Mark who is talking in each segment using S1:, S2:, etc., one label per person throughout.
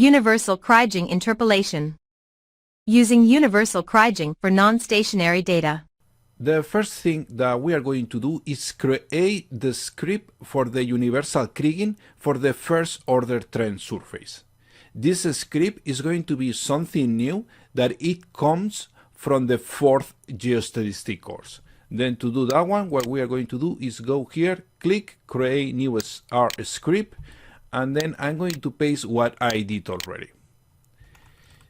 S1: Universal Kriging Interpolation. Using Universal Kriging for non-stationary data.
S2: The first thing that we are going to do is create the script for the universal Kriging for the first order trend surface. This script is going to be something new that it comes from the 4th geostatistic course. Then to do that one, what we are going to do is go here, click create new R script, and then I'm going to paste what I did already.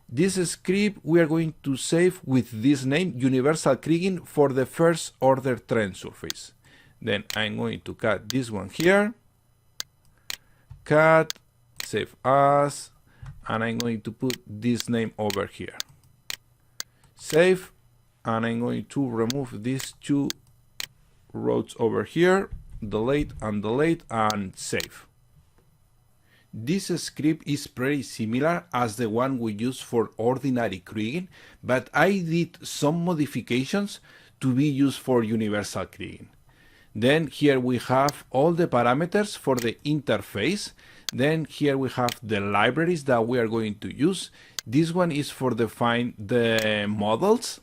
S2: This script we are going to save with this name, Universal Kriging for the first order trend surface. Then I'm going to cut this one here, cut, save as, and I'm going to put this name over here. Save, and I'm going to remove these two rows over here, delete, and save. This script is pretty similar as the one we use for ordinary Kriging, but I did some modifications to be used for universal Kriging. Then here we have all the parameters for the interface. Then here we have the libraries that we are going to use. This one is for define the models.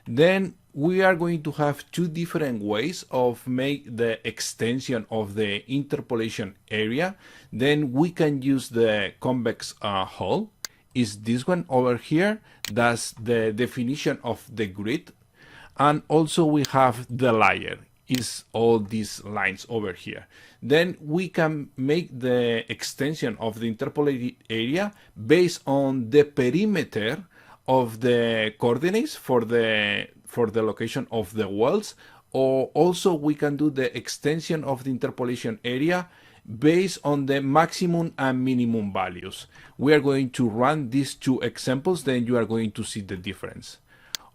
S2: Then we are going to have two different ways of make the extension of the interpolation area. Then we can use the convex hull. Is this one over here. That's the definition of the grid. And also we have the layer. Is all these lines over here. Then we can make the extension of the interpolated area based on the perimeter of the coordinates for the location of the wells, or also we can do the extension of the interpolation area based on the maximum and minimum values. We are going to run these two examples, then you are going to see the difference.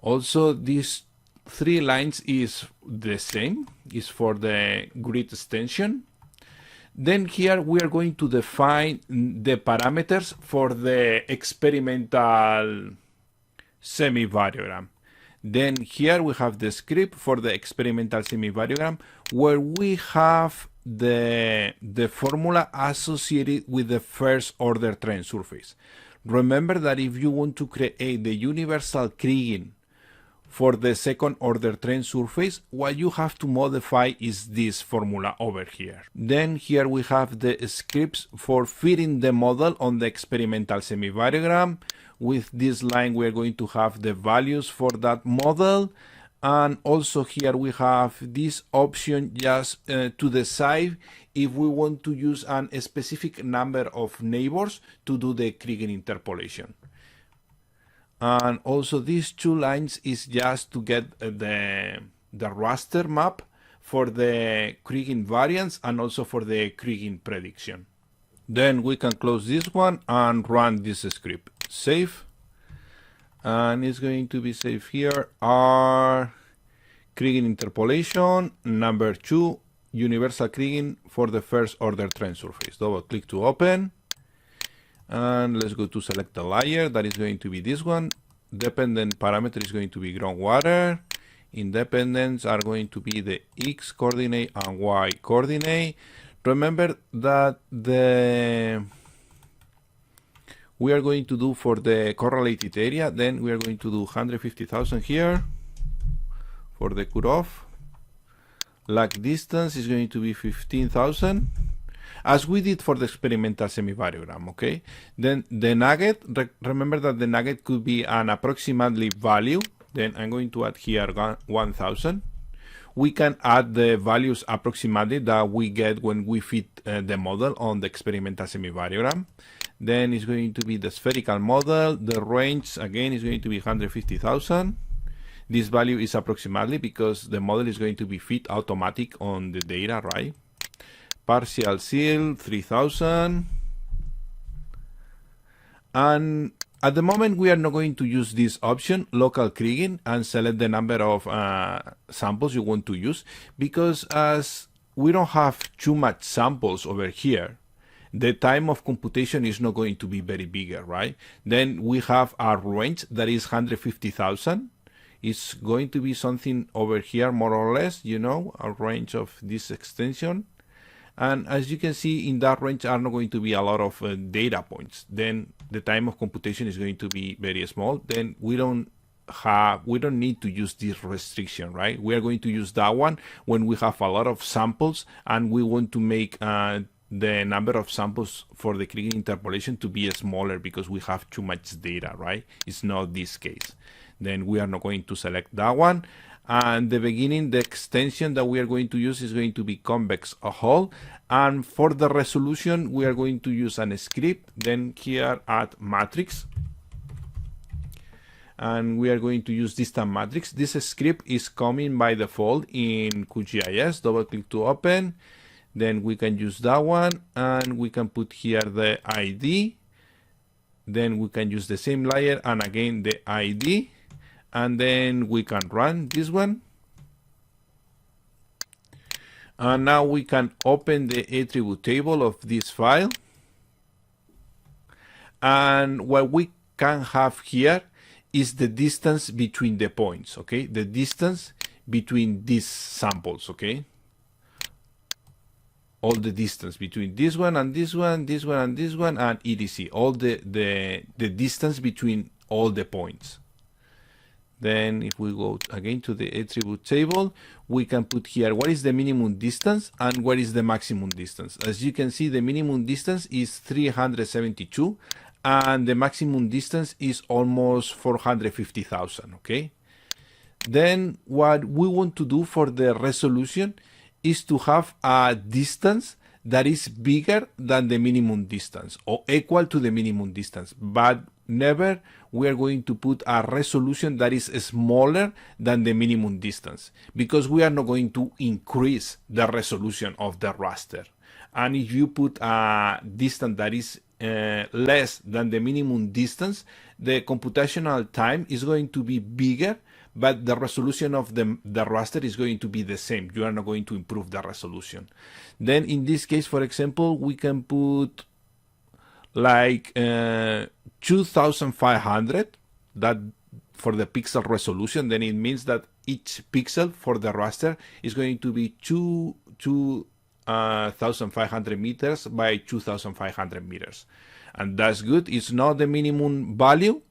S2: Also, these three lines is the same, is for the grid extension. Then here we are going to define the parameters for the experimental semi-variogram. Then here we have the script for the experimental semi-variogram, where we have the formula associated with the first order trend surface. Remember that if you want to create the universal Kriging for the second order trend surface, what you have to modify is this formula over here. Then here we have the scripts for fitting the model on the experimental semi-variogram. With this line we are going to have the values for that model, and also here we have this option just to decide if we want to use a specific number of neighbors to do the Kriging interpolation. And also these two lines is just to get the raster map for the Kriging variance and also for the Kriging prediction. Then we can close this one and run this script. Save, and it's going to be saved here. R Kriging interpolation number 2, universal Kriging for the first order trend surface. Double click to open. And let's go to select the layer. That is going to be this one. Dependent parameter is going to be groundwater. Independents are going to be the X coordinate and Y coordinate. Remember that we are going to do for the correlated area, then we are going to do 150,000 here for the cutoff. Lag distance is going to be 15,000. As we did for the experimental semi-variogram, okay? Then the nugget, remember that the nugget could be an approximately value. Then I'm going to add here 1,000. We can add the values approximately that we get when we fit the model on the experimental semi-variogram. Then it's going to be the spherical model. The range, again, is going to be 150,000. This value is approximately because the model is going to be fit automatic on the data, right? Partial seal 3000, and at the moment we are not going to use this option local Kriging and select the number of samples you want to use, because as we don't have too much samples over here, the time of computation is not going to be very bigger, right? Then we have our range that is 150,000. It's going to be something over here more or less, you know, a range of this extension. And as you can see, in that range are not going to be a lot of data points. Then the time of computation is going to be very small. Then we don't need to use this restriction, right? We are going to use that one when we have a lot of samples and we want to make the number of samples for the Kriging interpolation to be smaller because we have too much data, right? It's not this case. Then we are not going to select that one. And the beginning, the extension that we are going to use is going to be convex hull. And for the resolution, we are going to use an script. Then here add matrix. And we are going to use distant matrix. This script is coming by default in QGIS. Double click to open. Then we can use that one and we can put here the ID. Then we can use the same layer and again the ID. And then we can run this one. And now we can open the attribute table of this file. And what we can have here is the distance between the points, okay? The distance between these samples, okay? All the distance between this one and this one, this one and this one, and etc. All the distance between all the points. Then if we go again to the attribute table, we can put here what is the minimum distance and what is the maximum distance. As you can see, the minimum distance is 372 and the maximum distance is almost 450,000, okay? Then what we want to do for the resolution is to have a distance that is bigger than the minimum distance or equal to the minimum distance, but never we are going to put a resolution that is smaller than the minimum distance because we are not going to increase the resolution of the raster. And if you put a distance that is less than the minimum distance, the computational time is going to be bigger, but the resolution of the raster is going to be the same. You are not going to improve the resolution. Then in this case, for example, we can put like 2500 that for the pixel resolution. Then it means that each pixel for the raster is going to be 2,500 meters by 2,500 meters. And that's good. It's not the minimum value,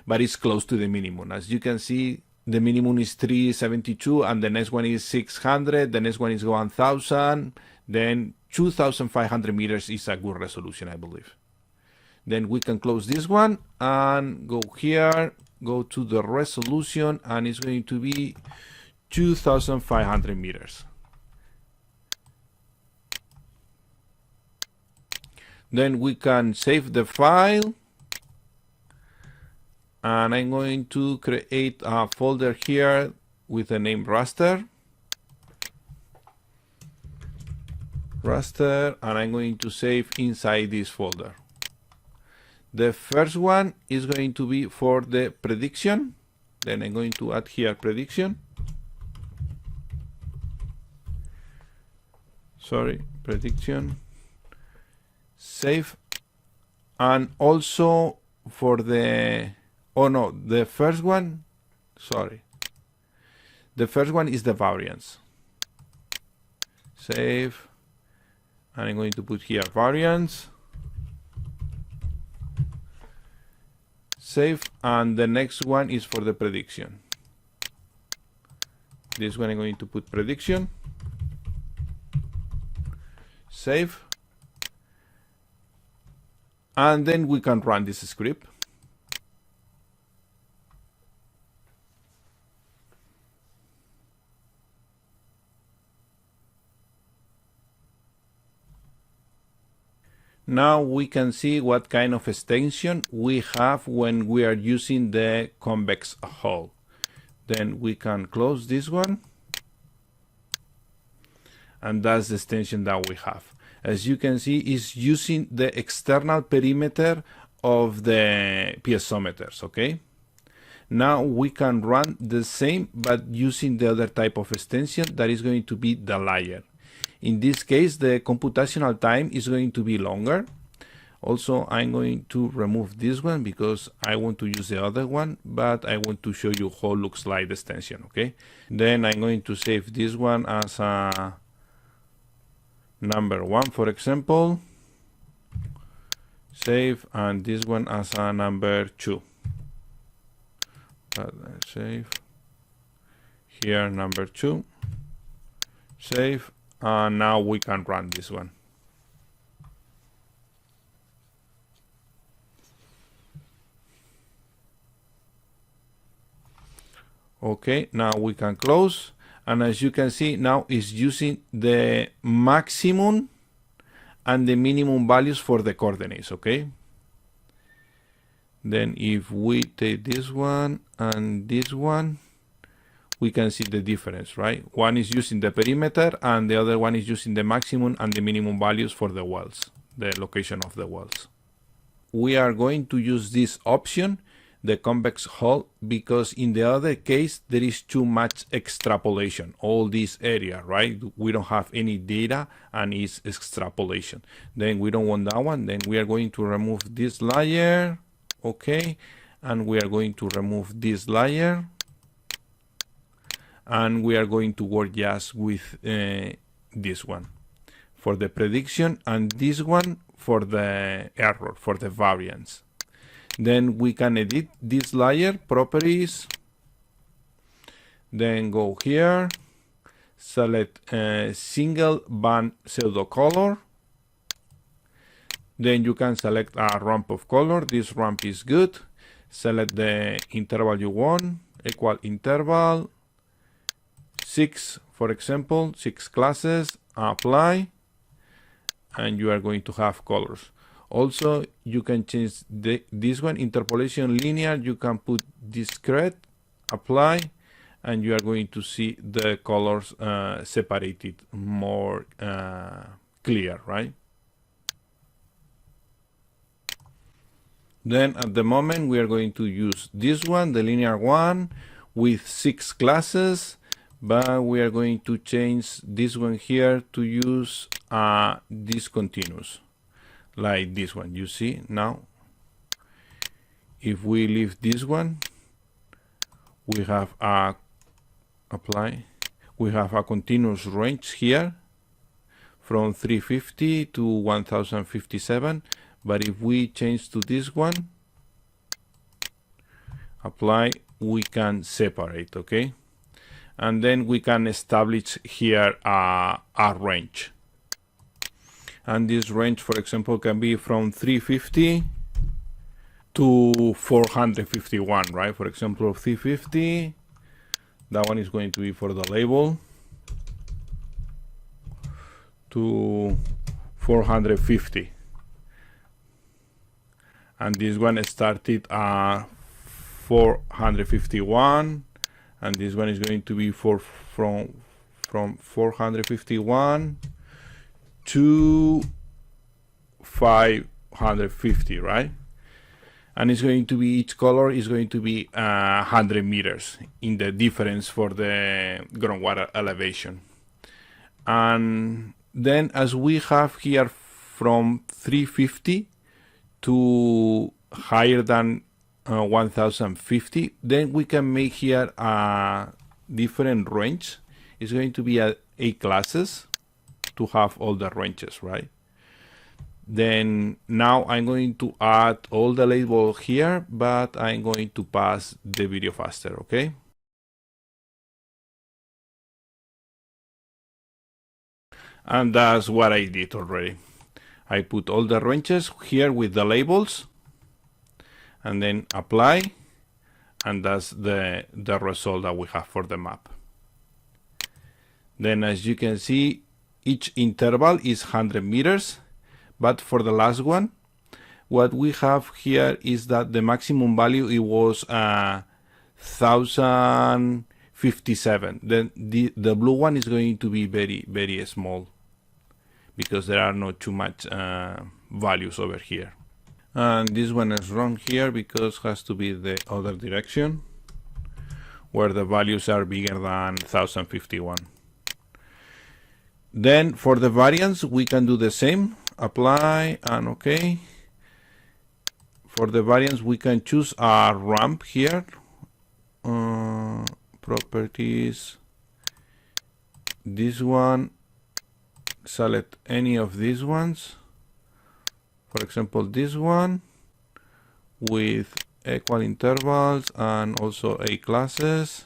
S2: but it's close to the minimum. As you can see, the minimum is 372 and the next one is 600, the next one is 1000, then 2500 meters is a good resolution, I believe. Then we can close this one and go here, go to the resolution, and it's going to be 2500 meters. Then we can save the file. And I'm going to create a folder here with the name Raster. And I'm going to save inside this folder. The first one is going to be for the prediction. Then I'm going to add here prediction. Prediction. Save. And also for the the first one, the first one is the variance. Save, and I'm going to put here variance. Save, and the next one is for the prediction. This one I'm going to put prediction. Save, and then we can run this script. Now we can see what kind of extension we have when we are using the convex hull. Then we can close this one. And that's the extension that we have. As you can see, it's using the external perimeter of the piezometers, okay? Now we can run the same, but using the other type of extension that is going to be the layer. In this case, the computational time is going to be longer. Also, I'm going to remove this one because I want to use the other one, but I want to show you how it looks like the extension, okay? Then I'm going to save this one as a number 1, for example. Save, and this one as a number 2. Save. Here, number 2. Save, and now we can run this one. Okay, now we can close, and as you can see, now it's using the maximum and the minimum values for the coordinates. Okay, then if we take this one and this one, we can see the difference, right? One is using the perimeter and the other one is using the maximum and the minimum values for the wells, the location of the wells. We are going to use this option, the convex hull, because in the other case there is too much extrapolation, all this area, right? We don't have any data and it's extrapolation. Then we don't want that one. Then we are going to remove this layer. Okay, and we are going to remove this layer, and we are going to work just with this one for the prediction and this one for the error, for the variance. Then we can edit this layer, properties, then go here, select single band pseudo color. Then you can select a ramp of color. This ramp is good. Select the interval you want, equal interval 6, for example, 6 classes, apply, and you are going to have colors. Also, you can change this one, interpolation linear. You can put discrete, apply, and you are going to see the colors separated more clear, right? Then at the moment we are going to use this one, the linear one, with 6 classes, but we are going to change this one here to use discontinuous, like this one. You see now, if we leave this one, we have a apply. We have a continuous range here from 350 to 1057. But if we change to this one, apply, we can separate, okay? And then we can establish here a range. And this range, for example, can be from 350 to 451, right? For example, 350, that one is going to be for the label, to 450. And this one started at 451, and this one is going to be from 451 to 550, right? And it's going to be, each color is going to be 100 meters in the difference for the groundwater elevation. And then as we have here from 350 to higher than 1050, then we can make here a different range. It's going to be 8 classes to have all the ranges, right? Then now I'm going to add all the label here, but I'm going to pass the video faster, okay? And that's what I did already. I put all the ranges here with the labels, and then apply, and that's the result that we have for the map. Then as you can see, each interval is 100 meters, but for the last one, what we have here is that the maximum value, it was 1057. Then the blue one is going to be very, very small, because there are not too much values over here. And this one is wrong here because it has to be the other direction, where the values are bigger than 1051. Then for the variance, we can do the same, apply and okay. For the variance, we can choose a ramp here, properties, this one, select any of these ones. For example, this one with equal intervals and also A classes.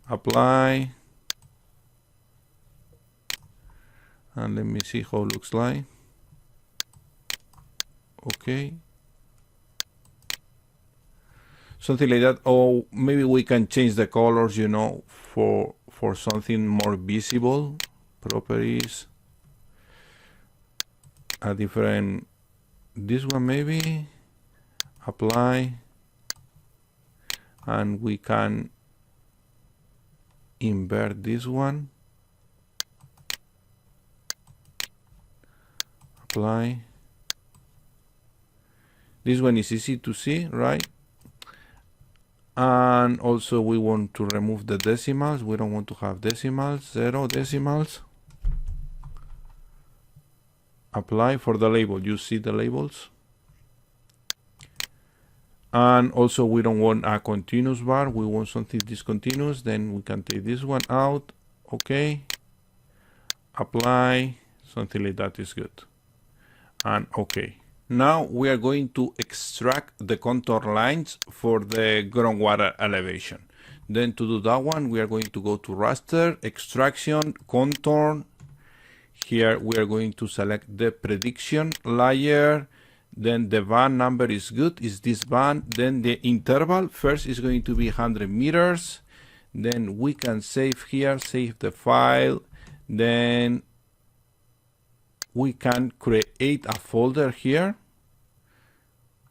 S2: Apply. And let me see how it looks like. Okay. Something like that. Or maybe we can change the colors, you know, for something more visible. Properties. A different, this one maybe. Apply. And we can invert this one. Apply. This one is easy to see, right? And also we want to remove the decimals. We don't want to have decimals, 0 decimals. Apply for the label. You see the labels. And also we don't want a continuous bar. We want something discontinuous. Then we can take this one out. Okay. Apply. Something like that is good. And okay. Now we are going to extract the contour lines for the groundwater elevation. Then to do that one, we are going to go to Raster Extraction, Contour. Here we are going to select the prediction layer. Then the band number is good, is this band. Then the interval first is going to be 100 meters. Then we can save here, save the file. Then we can create a folder here.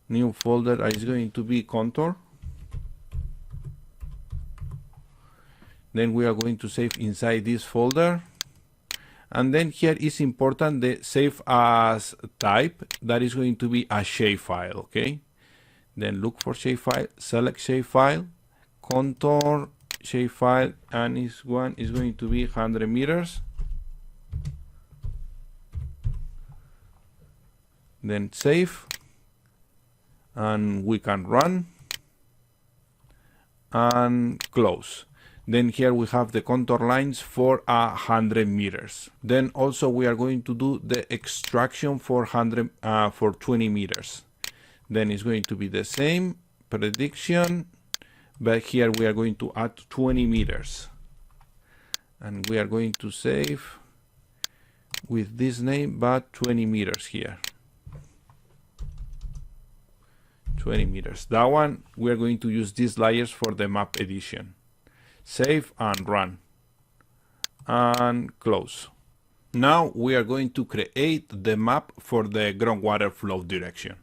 S2: New folder is going to be contour. Then we are going to save inside this folder. And then here is important the save as type. That is going to be a shapefile, okay? Then look for shapefile, select shapefile, contour, shapefile, and this one is going to be 100 meters. Then save, and we can run and close. Then here we have the contour lines for 100 meters. Then also we are going to do the extraction for 20 meters. Then it's going to be the same prediction, but here we are going to add 20 meters. And we are going to save with this name, but 20 meters here. 20 meters. That one, we are going to use these layers for the map edition. Save and run and close. Now we are going to create the map for the groundwater flow direction.